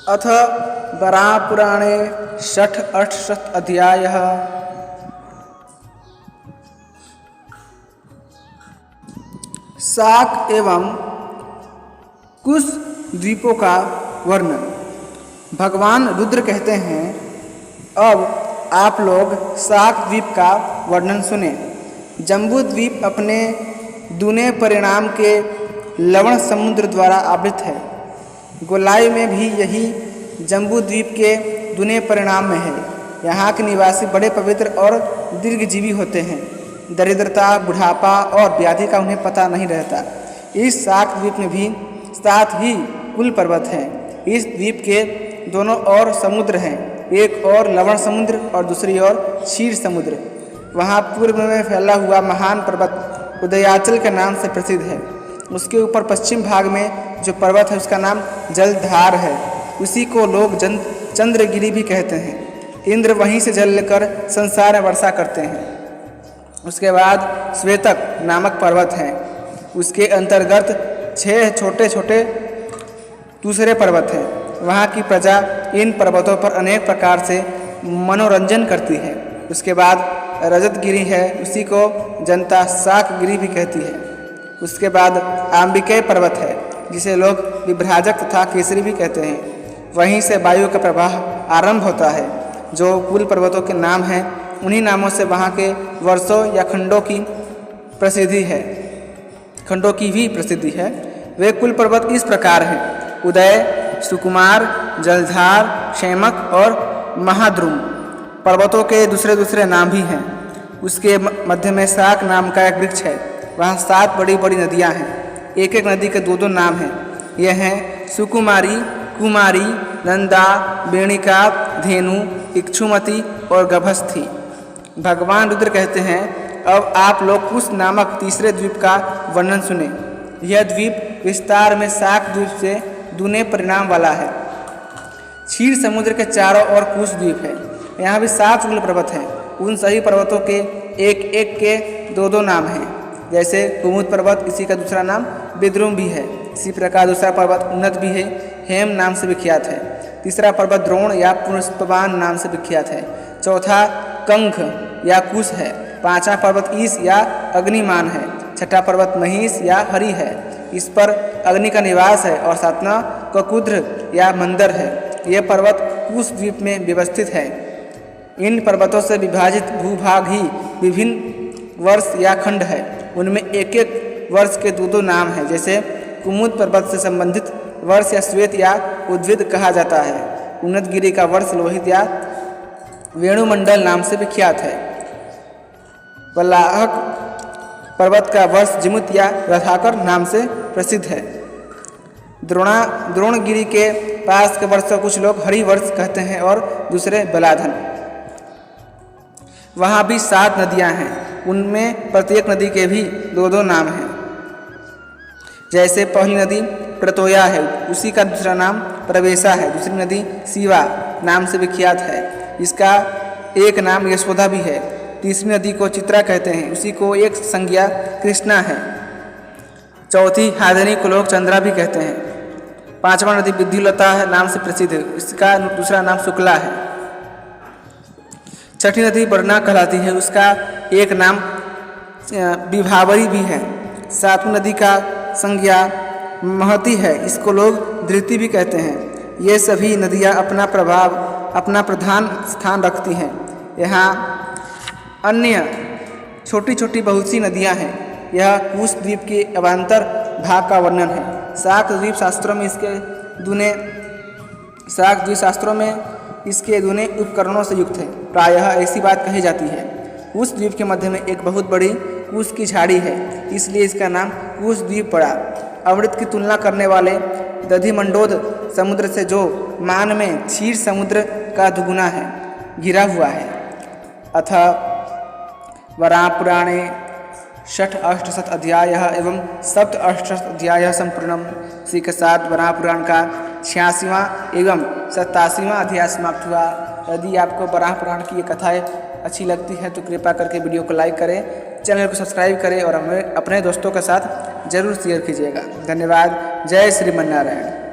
अथ वराहपुराणे षट् अष्टशत् अध्यायः। शाक एवं कुश द्वीपों का वर्णन। भगवान रुद्र कहते हैं, अब आप लोग शाक द्वीप का वर्णन सुने। जम्बू द्वीप अपने दूने परिणाम के लवण समुद्र द्वारा आवृत है। गोलाई में भी यही जम्बू द्वीप के दूने परिणाम में है। यहाँ के निवासी बड़े पवित्र और दीर्घजीवी होते हैं। दरिद्रता, बुढ़ापा और व्याधि का उन्हें पता नहीं रहता। इस शाक द्वीप में भी 7 ही कुल पर्वत हैं। इस द्वीप के दोनों ओर समुद्र हैं, एक और लवण समुद्र और दूसरी ओर क्षीर समुद्र। वहाँ पूर्व में फैला हुआ महान पर्वत उदयाचल के नाम से प्रसिद्ध है। उसके ऊपर पश्चिम भाग में जो पर्वत है उसका नाम जलधार है। उसी को लोग चंद्रगिरी भी कहते हैं। इंद्र वहीं से जल लेकर संसार में वर्षा करते हैं। उसके बाद श्वेतक नामक पर्वत है। उसके अंतर्गत 6 छोटे छोटे दूसरे पर्वत हैं। वहाँ की प्रजा इन पर्वतों पर अनेक प्रकार से मनोरंजन करती है। उसके बाद रजतगिरी है, उसी को जनता शाकगिरी भी कहती है। उसके बाद आंबिकेय पर्वत है, जिसे लोग विभ्राजक तथा केसरी भी कहते हैं। वहीं से वायु का प्रवाह आरंभ होता है। जो कुल पर्वतों के नाम हैं, उन्हीं नामों से वहाँ के वर्षों या खंडों की भी प्रसिद्धि है। वे कुल पर्वत इस प्रकार हैं: उदय, सुकुमार, जलधार, क्षेमक और महाद्रुम। पर्वतों के दूसरे दूसरे नाम भी हैं। उसके मध्य में शाक नाम का एक वृक्ष है। वहाँ 7 बड़ी बड़ी नदियाँ हैं। एक एक नदी के 2 नाम हैं। ये हैं सुकुमारी, कुमारी, नंदा, वेणिका, धेनु, इक्षुमती और गभस्थी। भगवान रुद्र कहते हैं, अब आप लोग कुश नामक तीसरे द्वीप का वर्णन सुने। यह द्वीप विस्तार में शाक द्वीप से दूने परिणाम वाला है। क्षीर समुद्र के चारों ओर कुश द्वीप है। यहाँ भी 7 कुल पर्वत हैं। उन सभी पर्वतों के एक एक के 2 नाम हैं। जैसे कुमुद पर्वत, इसी का दूसरा नाम बिद्रुम भी है। इसी प्रकार दूसरा पर्वत उन्नत भी है, हेम नाम से विख्यात है। तीसरा पर्वत द्रोण या पुष्पवान नाम से विख्यात है। चौथा कंख या कुश है। 5वां पर्वत ईश या अग्निमान है। 6ठा पर्वत महिष या हरि है, इस पर अग्नि का निवास है। और 7वां ककुद्र या मंदर है। ये पर्वत कुश द्वीप में व्यवस्थित है। इन पर्वतों से विभाजित भूभाग ही विभिन्न वर्ष या खंड है। उनमें एक एक वर्ष के 2 नाम हैं। जैसे कुमुद पर्वत से संबंधित वर्ष या श्वेत या उद्भिद कहा जाता है। उन्नतगिरी का वर्ष लोहित या वेणुमंडल नाम से विख्यात है। वल्लाहक पर्वत का वर्ष जिमुत या रथाकर नाम से प्रसिद्ध है। द्रोणगिरी के पास के वर्ष को कुछ लोग हरि वर्ष कहते हैं और दूसरे बलाधन। वहाँ भी 7 नदियाँ हैं। उनमें प्रत्येक नदी के भी 2 नाम हैं। जैसे पहली नदी प्रतोया है, उसी का दूसरा नाम प्रवेशा है। दूसरी नदी शिवा नाम से विख्यात है, इसका एक नाम यशोदा भी है। तीसरी नदी को चित्रा कहते हैं, उसी को एक संज्ञा कृष्णा है। चौथी हादिनी को लोग चंद्रा भी कहते हैं। 5वां नदी विद्युलता है नाम से प्रसिद्ध है, इसका दूसरा नाम शुक्ला है। 6ठी नदी वर्णा कहलाती है, उसका एक नाम विभावरी भी है। 7वीं नदी का संज्ञा महती है, इसको लोग धृति भी कहते हैं। ये सभी नदियाँ अपना प्रधान स्थान रखती हैं। यहाँ अन्य छोटी छोटी बहुत सी नदियाँ हैं। यह कुश द्वीप के अवान्तर भाग का वर्णन है। शाक द्वीप शास्त्रों में इसके दूने उपकरणों से युक्त है। प्रायः ऐसी बात कही जाती है, कुश द्वीप के मध्य में एक बहुत बड़ी कुश की झाड़ी है, इसलिए इसका नाम कुश द्वीप पड़ा। अमृत की तुलना करने वाले दधिमंडोद समुद्र से जो मान में क्षीर समुद्र का दुगुना है, घिरा हुआ है। अथ वराहपुराणे षट् अष्टशत् अध्यायः एवं सप्त अष्टशत् अध्यायः संपूर्णम्। इसी के साथ वराहपुराण का 86वां एवं 87वां अध्याय समाप्त हुआ। यदि आपको वराहपुराण की ये कथाएँ अच्छी लगती है तो कृपया करके वीडियो को लाइक करें, चैनल को सब्सक्राइब करें और अपने दोस्तों के साथ जरूर शेयर कीजिएगा। धन्यवाद। जय श्रीमन्नारायण।